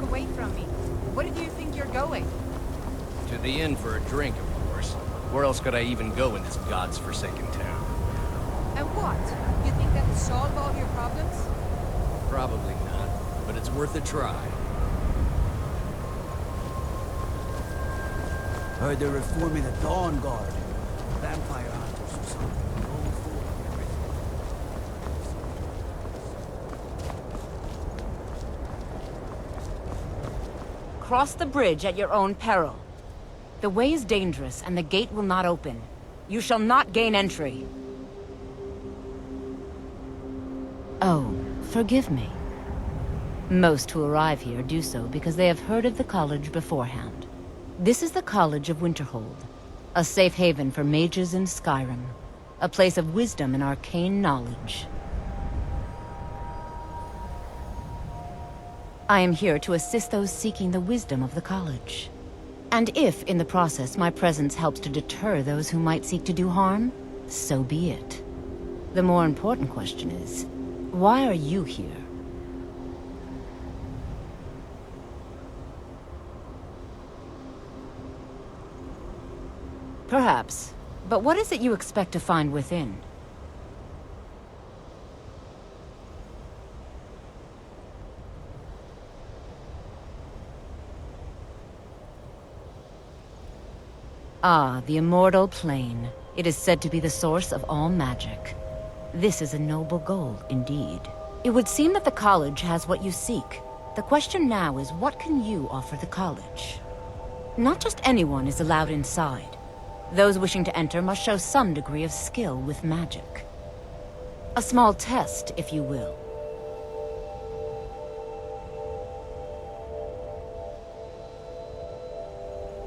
away from me. Where do you think you're going? To the inn for a drink, of course. Where else could I even go in this god's forsaken town? And what? You think that'll solve all your problems? Probably not, but it's worth a try. Heard they're reforming the Dawn Guard. Vampire hunters or something. Going forward and everything. Cross the bridge at your own peril. The way is dangerous, and the gate will not open. You shall not gain entry. Oh, forgive me. Most who arrive here do so because they have heard of the college beforehand. This is the College of Winterhold, a safe haven for mages in Skyrim, a place of wisdom and arcane knowledge. I am here to assist those seeking the wisdom of the college. And if, in the process, my presence helps to deter those who might seek to do harm, so be it. The more important question is, why are you here? Perhaps. But what is it you expect to find within? Ah, the immortal plane. It is said to be the source of all magic. This is a noble goal, indeed. It would seem that the college has what you seek. The question now is, what can you offer the college? Not just anyone is allowed inside. Those wishing to enter must show some degree of skill with magic. A small test, if you will.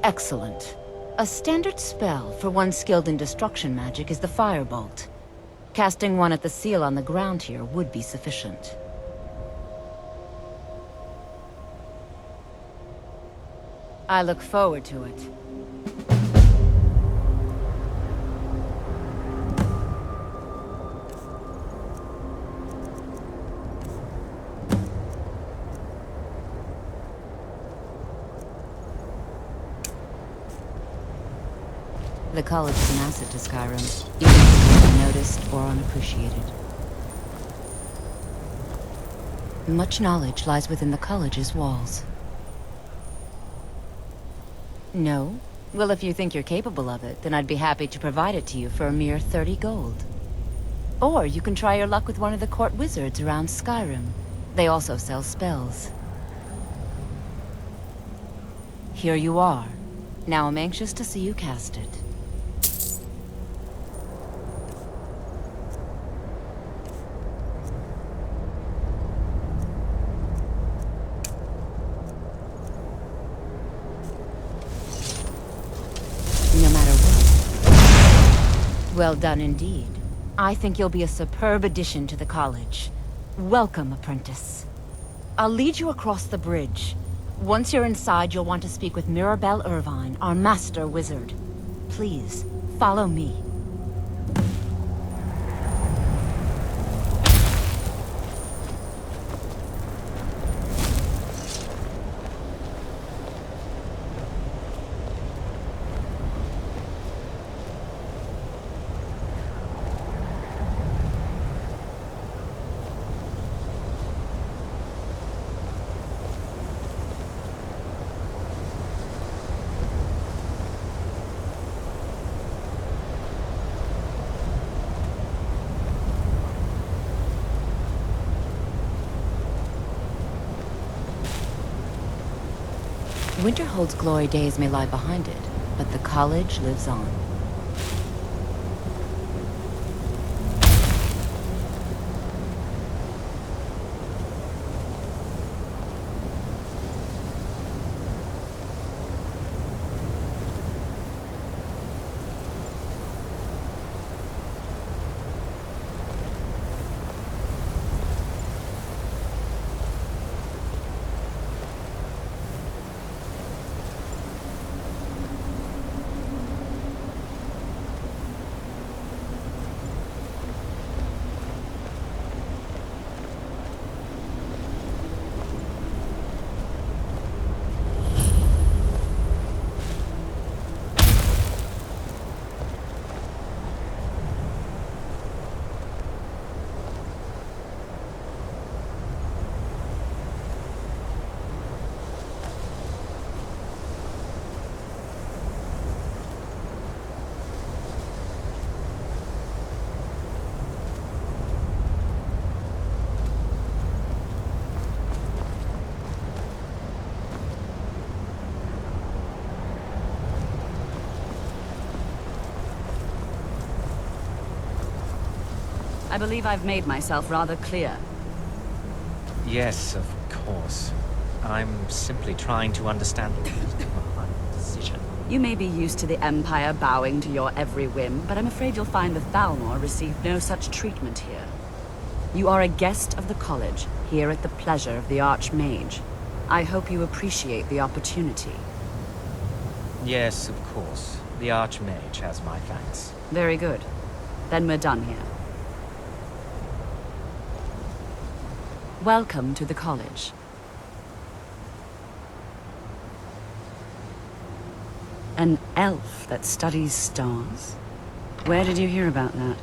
Excellent. A standard spell for one skilled in destruction magic is the Firebolt. Casting one at the seal on the ground here would be sufficient. I look forward to it. The college is an asset to Skyrim, even if it's unnoticed or unappreciated. Much knowledge lies within the college's walls. No? Well, if you think you're capable of it, then I'd be happy to provide it to you for a mere 30 gold. Or you can try your luck with one of the court wizards around Skyrim. They also sell spells. Here you are. Now I'm anxious to see you cast it. No matter what. Well done indeed. I think you'll be a superb addition to the college. Welcome, apprentice. I'll lead you across the bridge. Once you're inside, you'll want to speak with Mirabelle Irvine, our master wizard. Please, follow me. Winterhold's glory days may lie behind it, but the college lives on. I believe I've made myself rather clear. Yes, of course. I'm simply trying to understand the reason behind the decision. You may be used to the Empire bowing to your every whim, but I'm afraid you'll find the Thalmor received no such treatment here. You are a guest of the college, here at the pleasure of the Archmage. I hope you appreciate the opportunity. Yes, of course. The Archmage has my thanks. Very good. Then we're done here. Welcome to the college. An elf that studies stars? Where did you hear about that?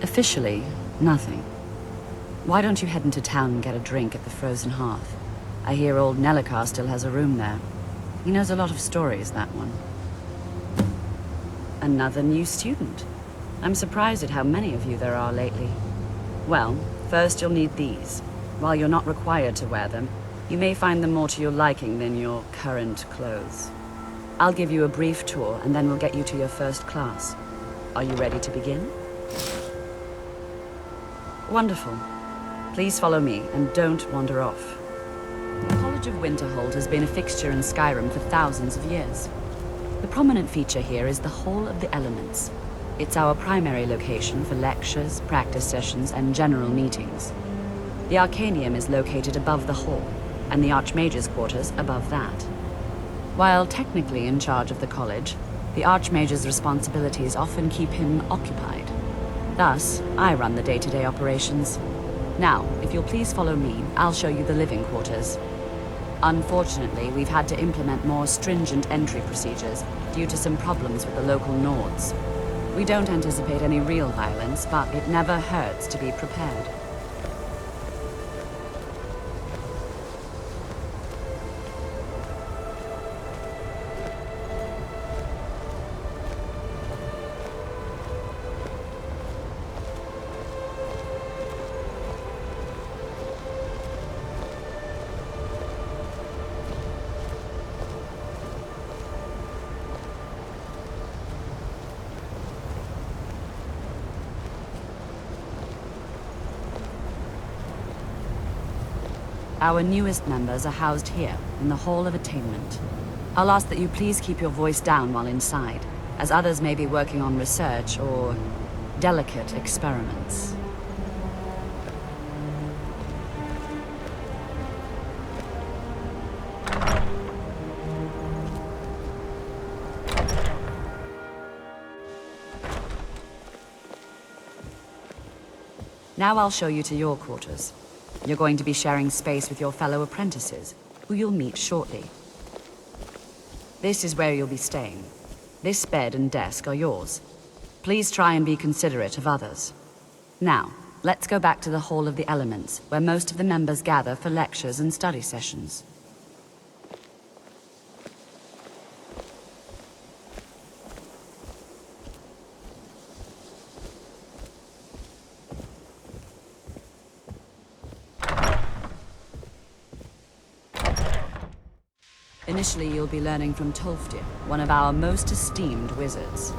Officially, nothing. Why don't you head into town and get a drink at the Frozen Hearth? I hear old Nellikar still has a room there. He knows a lot of stories, that one. Another new student. I'm surprised at how many of you there are lately. Well, first you'll need these. While you're not required to wear them, you may find them more to your liking than your current clothes. I'll give you a brief tour, and then we'll get you to your first class. Are you ready to begin? Wonderful. Please follow me, and don't wander off. The College of Winterhold has been a fixture in Skyrim for thousands of years. The prominent feature here is the Hall of the Elements. It's our primary location for lectures, practice sessions, and general meetings. The Arcanium is located above the hall, and the Archmage's quarters above that. While technically in charge of the college, the Archmage's responsibilities often keep him occupied. Thus, I run the day-to-day operations. Now, if you'll please follow me, I'll show you the living quarters. Unfortunately, we've had to implement more stringent entry procedures due to some problems with the local Nords. We don't anticipate any real violence, but it never hurts to be prepared. Our newest members are housed here, in the Hall of Attainment. I'll ask that you please keep your voice down while inside, as others may be working on research or delicate experiments. Now I'll show you to your quarters. You're going to be sharing space with your fellow apprentices, who you'll meet shortly. This is where you'll be staying. This bed and desk are yours. Please try and be considerate of others. Now, let's go back to the Hall of the Elements, where most of the members gather for lectures and study sessions. Initially, you'll be learning from Tolfdir, one of our most esteemed wizards.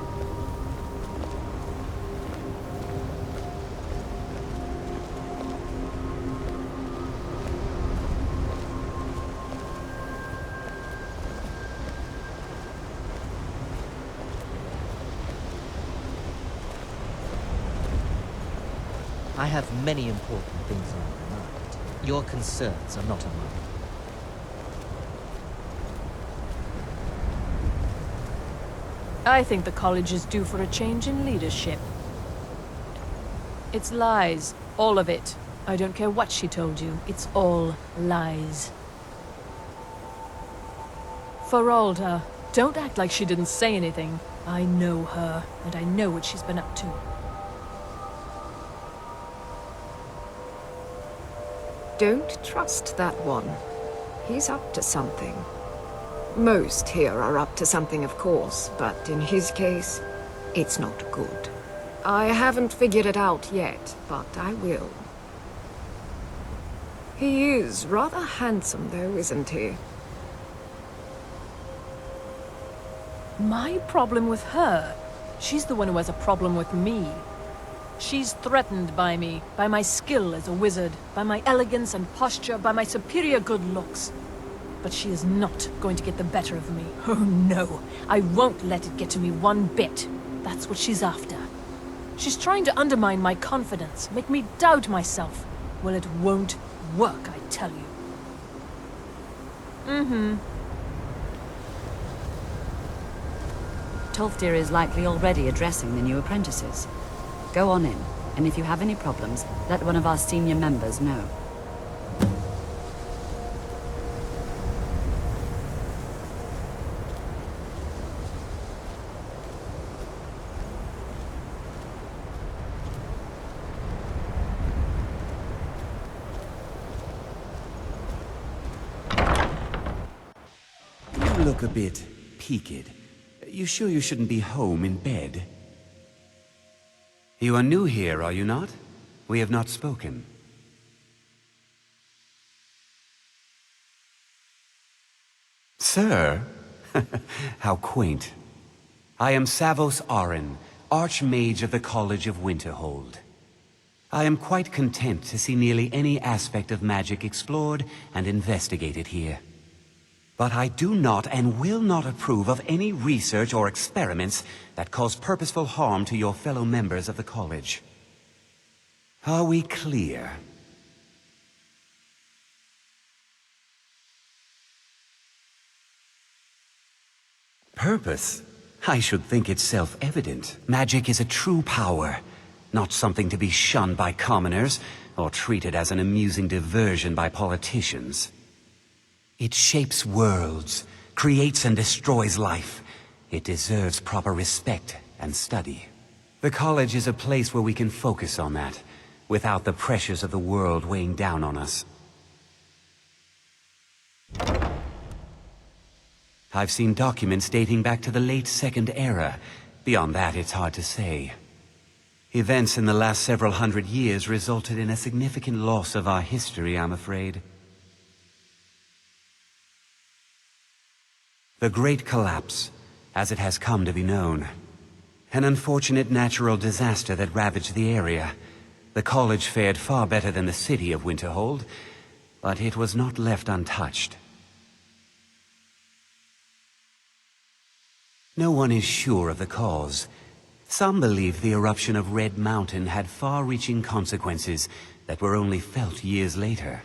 I have many important things on my mind. Your concerns are not on mine. I think the college is due for a change in leadership. It's lies. All of it. I don't care what she told you. It's all lies. Feralda, don't act like she didn't say anything. I know her, and I know what she's been up to. Don't trust that one. He's up to something. Most here are up to something, of course, but in his case, it's not good. I haven't figured it out yet, but I will. He is rather handsome, though, isn't he? My problem with her? She's the one who has a problem with me. She's threatened by me, by my skill as a wizard, by my elegance and posture, by my superior good looks. But she is not going to get the better of me. Oh no, I won't let it get to me one bit. That's what she's after. She's trying to undermine my confidence, make me doubt myself. Well, it won't work, I tell you. Tolfdir is likely already addressing the new apprentices. Go on in, and if you have any problems, let one of our senior members know. You look a bit peaked. You sure you shouldn't be home in bed? You are new here, are you not? We have not spoken. Sir? How quaint. I am Savos Arin, Archmage of the College of Winterhold. I am quite content to see nearly any aspect of magic explored and investigated here. But I do not and will not approve of any research or experiments that cause purposeful harm to your fellow members of the college. Are we clear? Purpose? I should think it's self-evident. Magic is a true power, not something to be shunned by commoners or treated as an amusing diversion by politicians. It shapes worlds, creates and destroys life. It deserves proper respect and study. The college is a place where we can focus on that, without the pressures of the world weighing down on us. I've seen documents dating back to the late Second Era. Beyond that, it's hard to say. Events in the last several hundred years resulted in a significant loss of our history, I'm afraid. The Great Collapse, as it has come to be known. An unfortunate natural disaster that ravaged the area. The college fared far better than the city of Winterhold, but it was not left untouched. No one is sure of the cause. Some believe the eruption of Red Mountain had far-reaching consequences that were only felt years later.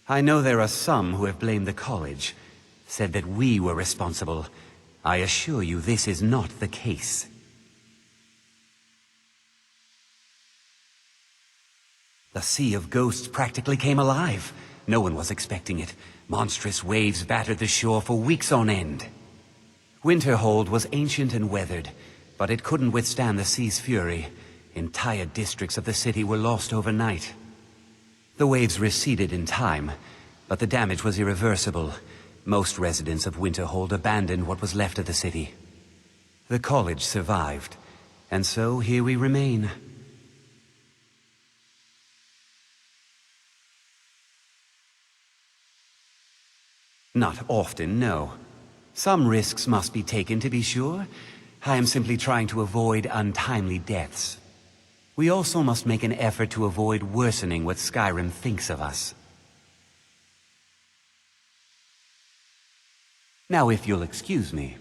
I know there are some who have blamed the college, said that we were responsible. I assure you this is not the case. The Sea of Ghosts practically came alive. No one was expecting it. Monstrous waves battered the shore for weeks on end. Winterhold was ancient and weathered, but it couldn't withstand the sea's fury. Entire districts of the city were lost overnight. The waves receded in time, but the damage was irreversible. Most residents of Winterhold abandoned what was left of the city. The college survived, and so here we remain. Not often, no. Some risks must be taken, to be sure. I am simply trying to avoid untimely deaths. We also must make an effort to avoid worsening what Skyrim thinks of us. Now, if you'll excuse me.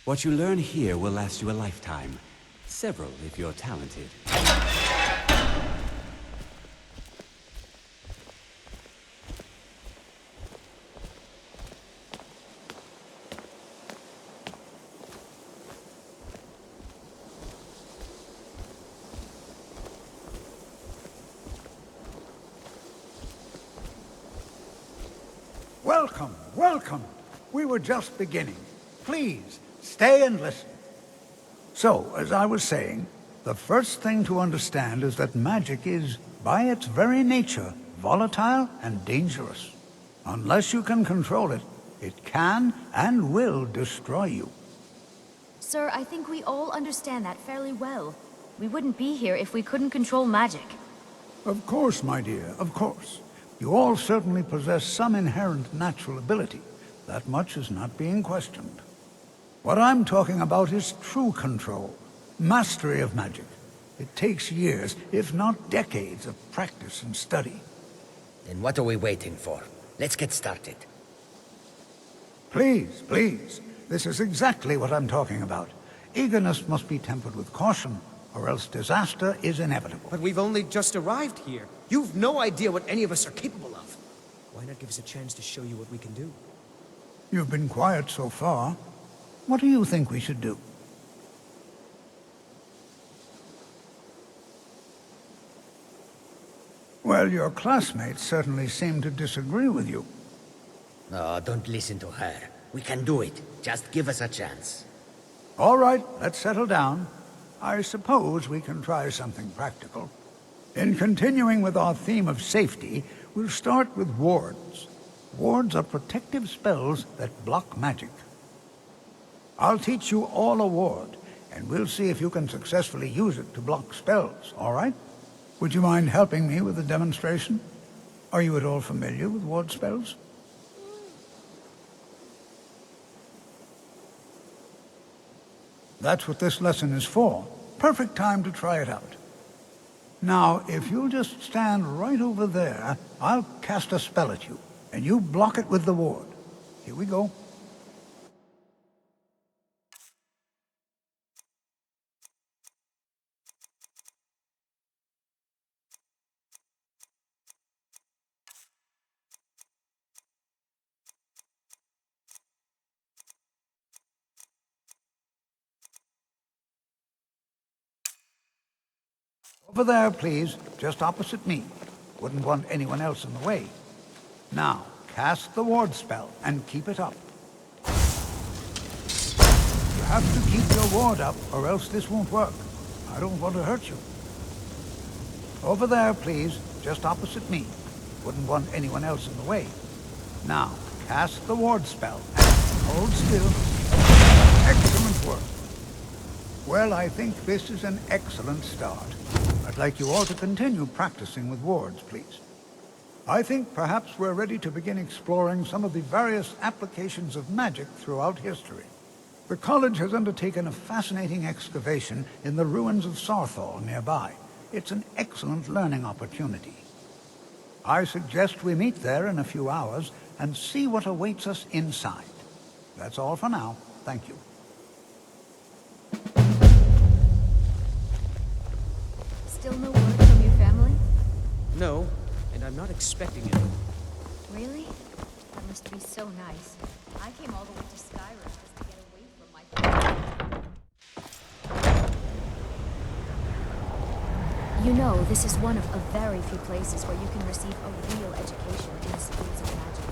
What you learn here will last you a lifetime. Several, if you're talented. Welcome, welcome. We were just beginning. Please, stay and listen. So, as I was saying, the first thing to understand is that magic is, by its very nature, volatile and dangerous. Unless you can control it, it can and will destroy you. Sir, I think we all understand that fairly well. We wouldn't be here if we couldn't control magic. Of course, my dear, of course. You all certainly possess some inherent natural ability. That much is not being questioned. What I'm talking about is true control, mastery of magic. It takes years, if not decades, of practice and study. Then what are we waiting for? Let's get started. Please, please. This is exactly what I'm talking about. Eagerness must be tempered with caution, or else disaster is inevitable. But we've only just arrived here. You've no idea what any of us are capable of. Why not give us a chance to show you what we can do? You've been quiet so far. What do you think we should do? Well, your classmates certainly seem to disagree with you. Oh, don't listen to her. We can do it. Just give us a chance. All right, let's settle down. I suppose we can try something practical. In continuing with our theme of safety, we'll start with wards. Wards are protective spells that block magic. I'll teach you all a ward, and we'll see if you can successfully use it to block spells, all right? Would you mind helping me with the demonstration? Are you at all familiar with ward spells? That's what this lesson is for. Perfect time to try it out. Now, if you'll just stand right over there, I'll cast a spell at you, and you block it with the ward. Here we go. Over there, please, just opposite me. Wouldn't want anyone else in the way. Now, cast the ward spell and keep it up. You have to keep your ward up, or else this won't work. I don't want to hurt you. Over there, please, just opposite me. Wouldn't want anyone else in the way. Now, cast the ward spell and hold still. Excellent work. Well, I think this is an excellent start. I'd like you all to continue practicing with wards, please. I think perhaps we're ready to begin exploring some of the various applications of magic throughout history. The college has undertaken a fascinating excavation in the ruins of Sarthal nearby. It's an excellent learning opportunity. I suggest we meet there in a few hours and see what awaits us inside. That's all for now. Thank you. Still no word from your family? No, and I'm not expecting it. Really? That must be so nice. I came all the way to Skyrim just to get away from my family. You know, this is one of a very few places where you can receive a real education in the schools of magic.